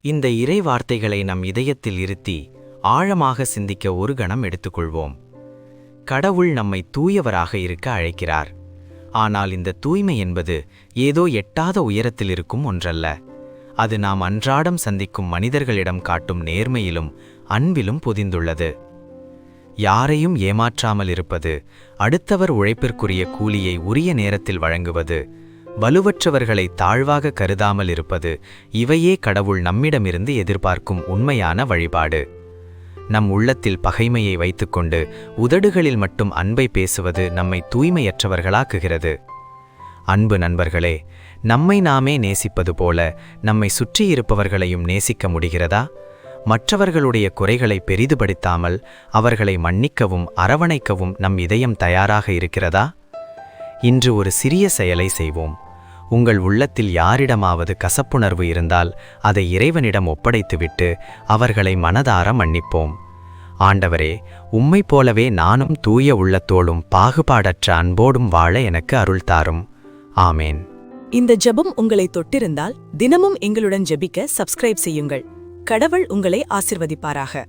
இந்த இறை வார்த்தைகளை நம் இதயத்தில் இருத்தி ஆழமாக சிந்திக்க ஒரு கணம் எடுத்துக்கொள்வோம். கடவுள் நம்மை தூயவராக இருக்க அழைக்கிறார். ஆனால் இந்த தூய்மை என்பது ஏதோ எட்டாத உயரத்தில் இருக்கும் ஒன்றல்ல. அது நாம் அன்றாடம் சந்திக்கும் மனிதர்களிடம் காட்டும் நேர்மையிலும் அன்பிலும் பொதிந்துள்ளது. யாரையும் ஏமாற்றாமல் இருப்பது, அடுத்தவர் உழைப்பிற்குரிய கூலியை உரிய நேரத்தில் வழங்குவது, வலுவற்றவர்களை தாழ்வாக கருதாமல் இருப்பது, இவையே கடவுள் நம்மிடமிருந்து எதிர்பார்க்கும் உண்மையான வழிபாடு. நம் உள்ளத்தில் பகைமையை வைத்துக்கொண்டு உதடுகளில் மட்டும் அன்பை பேசுவது நம்மை தூய்மையற்றவர்களாக்குகிறது. அன்பு நண்பர்களே, நம்மை நாமே நேசிப்பது போல நம்மை சுற்றியிருப்பவர்களையும் நேசிக்க முடிகிறதா? மற்றவர்களுடைய குறைகளை பெரிதுபடுத்தாமல் அவர்களை மன்னிக்கவும் அரவணைக்கவும் நம் இதயம் தயாராக இருக்கிறதா? இன்று ஒரு சிறிய செயலை செய்வோம். உங்கள் உள்ளத்தில் யாரிடமாவது கசப்புணர்வு இருந்தால் அதை இறைவனிடம் ஒப்படைத்துவிட்டு அவர்களை மனதார மன்னிப்போம். ஆண்டவரே, உம்மைப் போலவே நானும் தூய உள்ளத்தோடும் பாகுபாடற்ற அன்போடும் வாழ எனக்கு அருள் தாரும். ஆமேன். இந்த ஜெபம் உங்களை தொட்டிருந்தால் தினமும் எங்களுடன் ஜெபிக்க சப்ஸ்கிரைப் செய்யுங்கள். கடவுள் உங்களை ஆசிர்வதிப்பாராக.